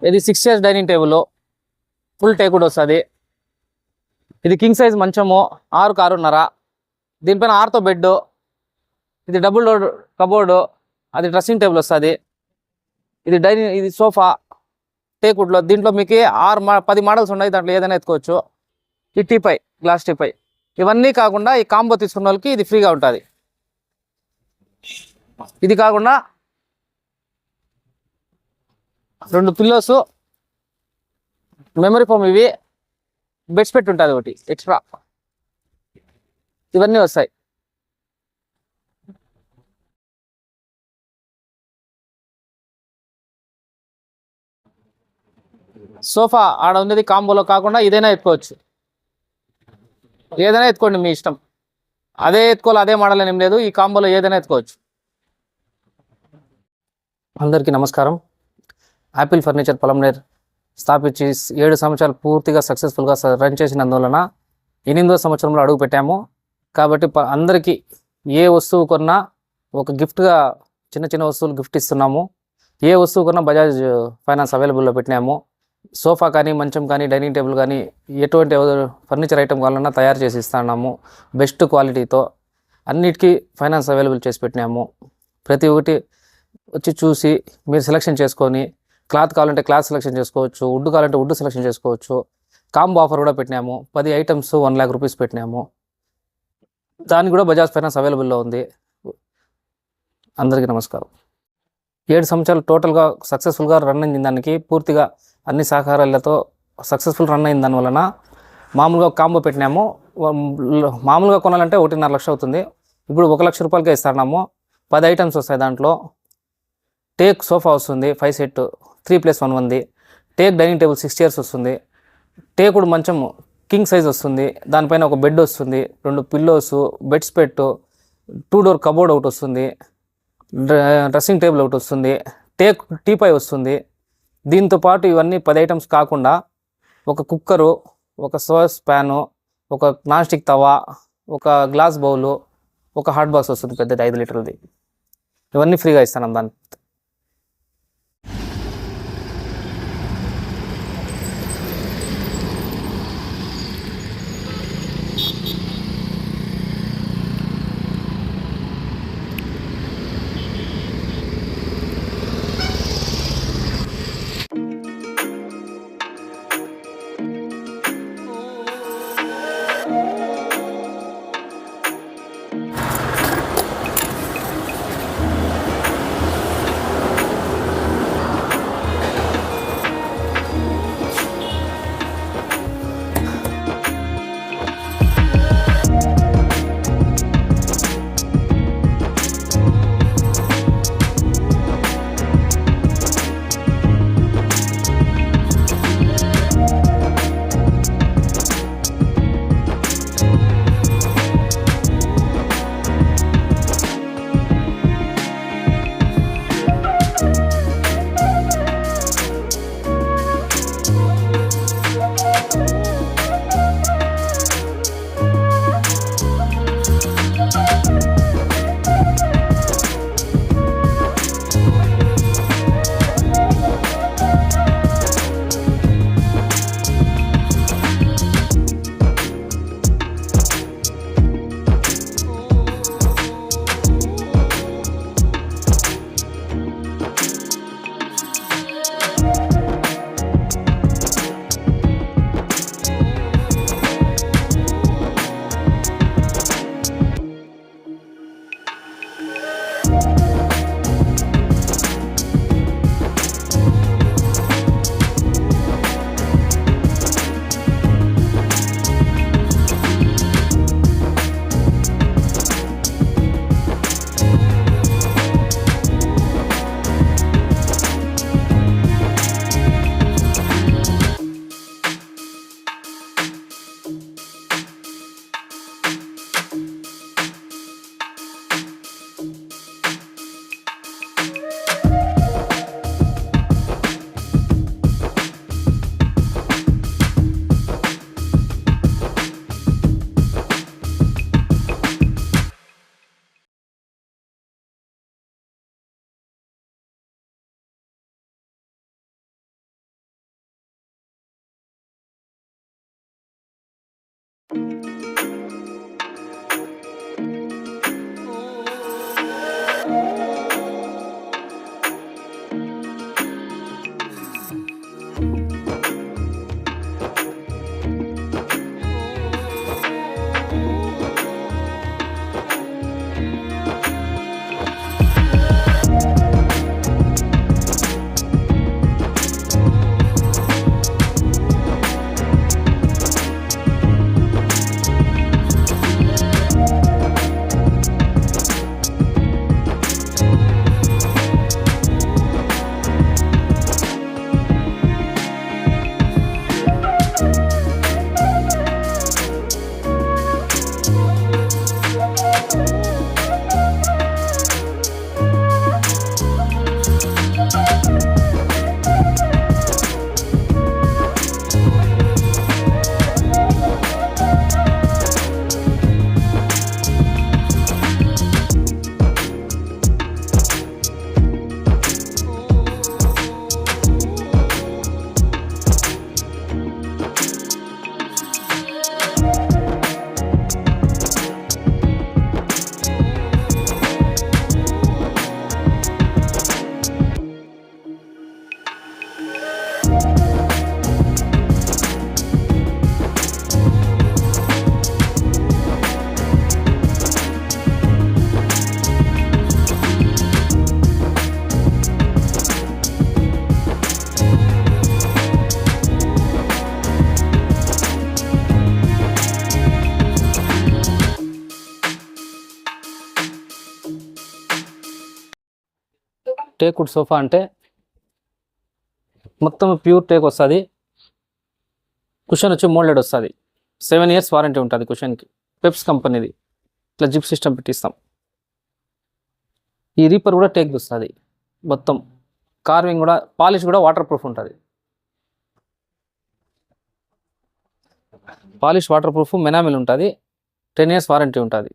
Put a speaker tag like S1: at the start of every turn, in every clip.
S1: ఇది 6 chairs dining table, full teakwood వస్తుంది. ఇది కింగ్ సైజ్ మంచము, 6 కు 6.5. దీనిపైన 6తో బెడ్. ఇది డబుల్ డోర్ కబోర్డు, అది డ్రెస్సింగ్ టేబుల్ వస్తుంది. ఇది సోఫా టేకుడ్లో. దీంట్లో మీకు 10 మోడల్స్ ఉన్నాయి, దాంట్లో ఏదైనా ఎత్తుకోవచ్చు. ఈ టీపై, గ్లాస్ టీపై. ఇవన్నీ కాకుండా ఈ కాంబో తీసుకున్న వాళ్ళకి ఇది ఫ్రీగా ఉంటుంది. ఇది కాకుండా 2 పిల్లోస్, మెమరీ ఫోమ్, ఇవి బెడ్స్ పెట్టి ఉంటుంది ఒకటి ఎక్స్ట్రా. ఇవన్నీ వస్తాయి. సోఫా ఆడ ఉన్నది కాంబోలో కాకుండా ఇదైనా ఎత్తుకోవచ్చు. ఏదైనా ఎత్తుకోండి, మీ ఇష్టం. అదే ఎత్తుకోవాలి, అదే మోడల్ అని ఏం లేదు. ఈ కాంబోలో ఏదైనా ఎత్తుకోవచ్చు. అందరికీ నమస్కారం. యాపిల్ ఫర్నిచర్ పొలంనేర్ స్థాపించి 7 సంవత్సరాలు పూర్తిగా సక్సెస్ఫుల్గా రన్ చేసినందువలన 8వ సంవత్సరంలో అడుగు పెట్టాము. కాబట్టి అందరికీ ఏ వస్తువు కొన్నా ఒక గిఫ్ట్గా చిన్న చిన్న వస్తువులు గిఫ్ట్ ఇస్తున్నాము. ఏ వస్తువు కొన్నా బజాజ్ ఫైనాన్స్ అవైలబుల్లో పెట్టినాము. సోఫా కానీ, మంచం కానీ, డైనింగ్ టేబుల్ కానీ, ఎటువంటి ఫర్నిచర్ ఐటమ్ కావాలన్నా తయారు చేసి ఇస్తున్నాము బెస్ట్ క్వాలిటీతో. అన్నిటికీ ఫైనాన్స్ అవైలబుల్ చేసి పెట్టినాము. ప్రతి ఒక్కటి వచ్చి చూసి మీరు సెలెక్షన్ చేసుకొని, క్లాత్ కావాలంటే క్లాత్ సెలెక్షన్ చేసుకోవచ్చు, వుడ్ కావాలంటే వుడ్ సెలెక్షన్ చేసుకోవచ్చు. కాంబో ఆఫర్ కూడా పెట్టినాము. 10 ఐటమ్స్ 1 lakh రూపీస్ పెట్టినాము. దానికి కూడా బజాజ్ ఫైనాన్స్ అవైలబుల్లో ఉంది. అందరికీ నమస్కారం. 7 సంవత్సరాలు టోటల్గా సక్సెస్ఫుల్గా రన్ అయిన దానికి పూర్తిగా అన్ని సహకారాలతో సక్సెస్ఫుల్ రన్ అయిన దానివలన మామూలుగా కాంబో పెట్టినాము. మామూలుగా కొనాలంటే 1.5 లక్ష అవుతుంది. ఇప్పుడు 1 లక్ష రూపాయలకే ఇస్తున్నాము. 10 ఐటమ్స్ వస్తాయి. దాంట్లో టేక్ సోఫా వస్తుంది 5 సెట్ 3+1 ఉంది. టేక్ డైనింగ్ టేబుల్ 6 chairs వస్తుంది. టేకుడు మంచం కింగ్ సైజ్ వస్తుంది. దానిపైన ఒక బెడ్ వస్తుంది, 2 పిల్లోస్, బెడ్స్ పెట్టు, 2 డోర్ కబోర్డ్ ఒకటి వస్తుంది, డ్రెస్సింగ్ టేబుల్ ఒకటి వస్తుంది, టీపై వస్తుంది. దీంతో పాటు ఇవన్నీ 10 ఐటమ్స్ కాకుండా ఒక కుక్కరు, ఒక సాస్ ప్యాను, ఒక నాన్ స్టిక్ తవా, ఒక గ్లాస్ బౌలు, ఒక హాట్ బాక్స్ వస్తుంది పెద్దది 5 లీటర్లది. ఇవన్నీ ఫ్రీగా ఇస్తాను దాన్ని. టేక్ వుడ్ సోఫా అంటే మొత్తం ప్యూర్ టేక్ వస్తుంది. కుషన్ వచ్చి మోల్డెడ్ వస్తుంది. 7 years వారంటీ ఉంటుంది కుషన్కి. పెప్స్ కంపెనీది. ఇట్లా జిప్ సిస్టమ్ పెట్టిస్తాం. ఈ రీపర్ కూడా టేక్ వస్తుంది. మొత్తం కార్వింగ్ కూడా, పాలిష్ కూడా వాటర్ ప్రూఫ్ ఉంటుంది. పాలిష్ వాటర్ ప్రూఫ్ మెనామిల్ ఉంటుంది. 10 years వారంటీ ఉంటుంది.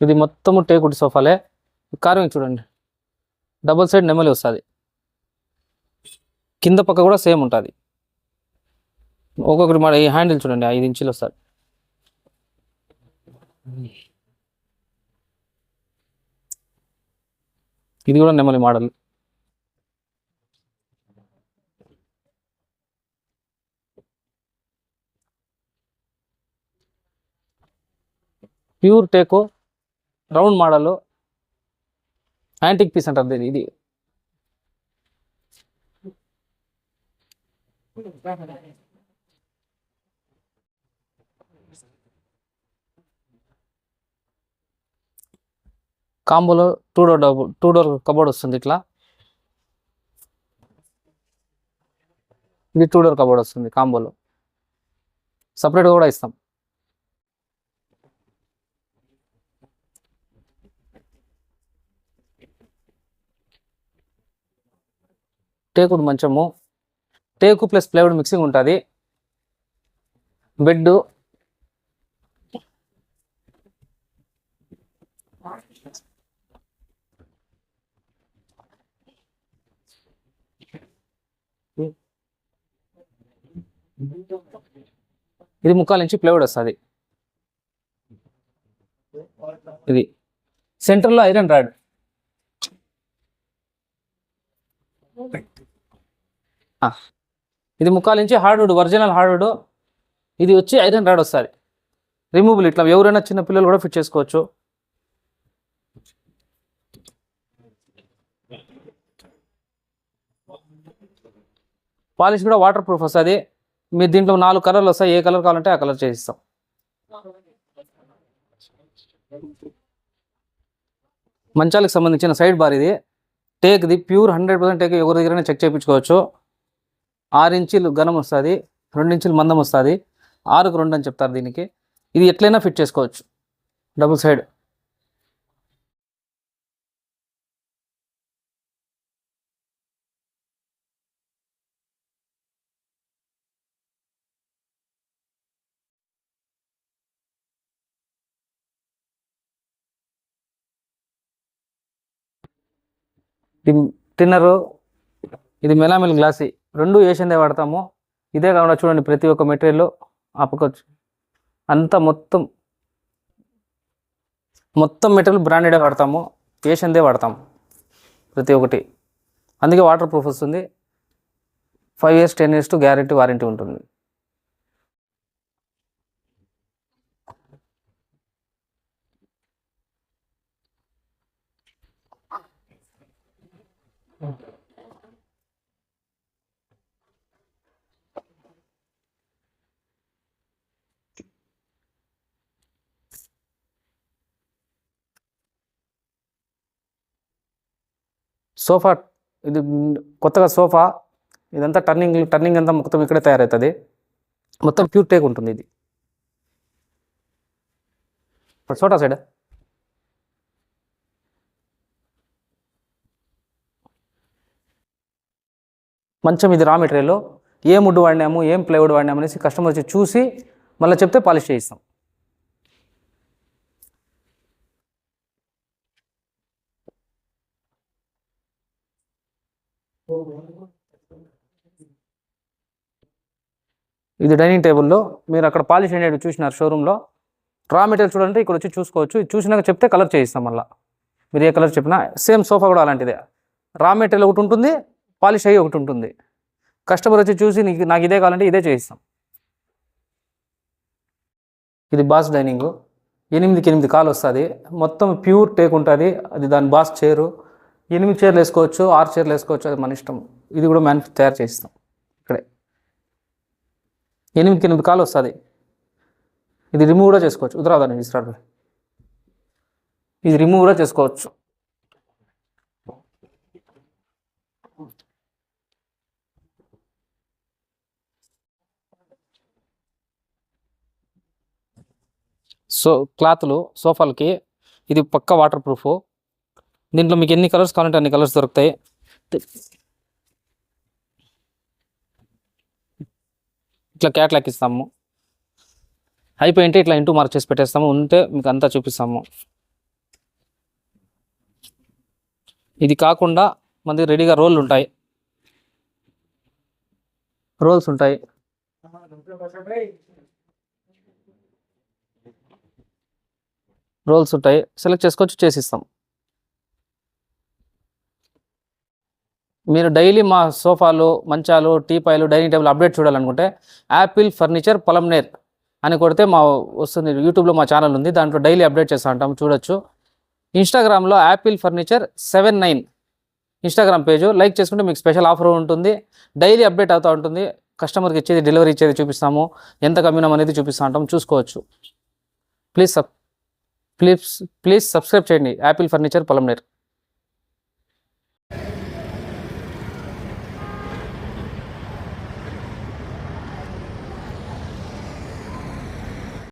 S1: ఇది మొత్తము టేక్ వుడ్ సోఫాలే. కార్వింగ్ చూడండి, డబుల్ సైడ్ నెమలి వస్తుంది. కింద పక్క కూడా సేమ్ ఉంటుంది. ఒక్కొక్కటి ఈ హ్యాండిల్ చూడండి 5 inches వస్తుంది. ఇది కూడా నెమలి మోడల్. ప్యూర్ టేకు, రౌండ్ మోడల్, యాంటిక్ పీస్ అంటారు దీన్ని. ఇది కాంబోలో 2 door కబోర్డ్ వస్తుంది. ఇట్లా ఇది 2 door కబోర్డ్ వస్తుంది కాంబోలో. సపరేట్గా కూడా ఇస్తాం. టేకుడ్ మంచము, టేకు ప్లస్ ప్లైవుడ్ మిక్సింగ్ ఉంటుంది. బెడ్ ఇది 3/4 inch ప్లైవుడ్ వస్తుంది. ఇది సెంటర్లో ఐరన్ రాడ్. ఇది 3/4 inch హార్డ్వుడ్, ఒరిజినల్ హార్డ్వుడ్. ఇది వచ్చి ఐరన్ రాడ్ వస్తుంది. రిమూవబుల్. ఇట్లా ఎవరైనా చిన్న పిల్లలు కూడా ఫిట్ చేసుకోవచ్చు. పాలిష్ కూడా వాటర్ ప్రూఫ్ వస్తుంది. మీరు దీంట్లో 4 కలర్లు వస్తాయి. ఏ కలర్ కావాలంటే ఆ కలర్ చేసిస్తాం. మంచాలకు సంబంధించిన సైడ్ బార్ ఇది. టేక్ది ప్యూర్ 100% టేక్. ఎవరి దగ్గరైనా చెక్ చేయించుకోవచ్చు. 6 inches ఘనం వస్తుంది, 2 inches మందం వస్తుంది. 6కు 2 అని చెప్తారు దీనికి. ఇది ఎట్లయినా ఫిట్ చేసుకోవచ్చు. Double side. ఇది టిన్నరు, ఇది మెలామిల్ గ్లాసీ. 2 ఏషియన్దే వాడతాము. ఇదే కాకుండా చూడండి ప్రతి ఒక్క మెటీరియల్ ఆపకొచ్చు. అంతా మొత్తం మెటీరియల్ బ్రాండెడే వాడతాము. ఏషియన్దే వాడతాము ప్రతి ఒక్కటి. అందుకే వాటర్ ప్రూఫ్ వస్తుంది. 5 years 10 years గ్యారెంటీ వారంటీ ఉంటుంది. సోఫా, ఇది కొత్తగా సోఫా. ఇదంతా టర్నింగ్ అంతా మొత్తం ఇక్కడే తయారవుతుంది. మొత్తం ప్యూర్ టేక్ ఉంటుంది. ఇది చోటా సైడ్. మంచం ఇది రా మెటీరియల్. ఏం వుడ్ వాడినాము, ఏం ప్లైవుడ్ వాడినాము అనేసి కస్టమర్ వచ్చి చూసి మళ్ళీ చెప్తే పాలిష్ చేయిస్తాం. ఇది డైనింగ్ టేబుల్లో మీరు అక్కడ పాలిష్ అనేది చూసినారు షోరూంలో. రా మెటీరియల్ చూడాలంటే ఇక్కడ వచ్చి చూసుకోవచ్చు. ఇది చూసినాక చెప్తే కలర్ చేయిస్తాం. మళ్ళీ మీరు ఏ కలర్ చెప్పినా. సేమ్ సోఫా కూడా అలాంటిదే. రా మెటీరియల్ ఒకటి ఉంటుంది, పాలిష్ అయ్యి ఒకటి ఉంటుంది. కస్టమర్ వచ్చి చూసి నాకు ఇదే కావాలంటే ఇదే చేయిస్తాం. ఇది బాస్ డైనింగ్. 8కి 8 కాలు వస్తుంది. మొత్తం ప్యూర్ టేక్ ఉంటుంది. అది దాని బాస్ చైరు. 8 చైర్లు వేసుకోవచ్చు, 6 చైర్లు వేసుకోవచ్చు. అది మన ఇష్టం. ఇది కూడా తయారు చేయిస్తాం ఇక్కడే. 8కి 8 కాలు వస్తుంది. ఇది రిమూవ్ కూడా చేసుకోవచ్చు. ఉదరాదాన్ని తీసుకురాడు. ఇది రిమూవ్ కూడా చేసుకోవచ్చు. సో క్లాత్లు సోఫాలకి ఇది పక్కా వాటర్ ప్రూఫ్. దీంట్లో మీకు ఎన్ని కలర్స్ కావాలంటే అన్ని కలర్స్ దొరుకుతాయి. ఇట్లా క్యాట్లాక్ ఇస్తాము. అయిపోయింటే ఇట్లా ఇంటూ మార్క్ చేసి పెట్టేస్తాము. ఉంటే మీకు అంతా చూపిస్తాము. ఇది కాకుండా మన దగ్గర రెడీగా రోల్ ఉంటాయి, రోల్స్ ఉంటాయి. రోల్స్ ఉంటాయి, సెలెక్ట్ చేసుకొచ్చి చేసిస్తాం. మీరు డైలీ మా సోఫాలు, మంచాలు, టీపాయిలు, డైనింగ్ టేబుల్ అప్డేట్ చూడాలనుకుంటే యాపిల్ ఫర్నిచర్ పొలంనేర్ అని కొడితే మా వస్తుంది. యూట్యూబ్లో మా ఛానల్ ఉంది, దాంట్లో డైలీ అప్డేట్ చేస్తూ ఉంటాం, చూడొచ్చు. ఇన్స్టాగ్రామ్లో Apple furniture 79 Instagram page like చేసుకుంటే మీకు స్పెషల్ ఆఫర్ ఉంటుంది. డైలీ అప్డేట్ అవుతూ ఉంటుంది. కస్టమర్కి ఇచ్చేది, డెలివరీ ఇచ్చేది చూపిస్తాము, ఎంత కమ్మినాం అనేది చూపిస్తూ ఉంటాం, చూసుకోవచ్చు. ప్లీజ్ సబ్స్క్రైబ్ చేయండి యాపిల్ ఫర్నిచర్ పొలంనేర్.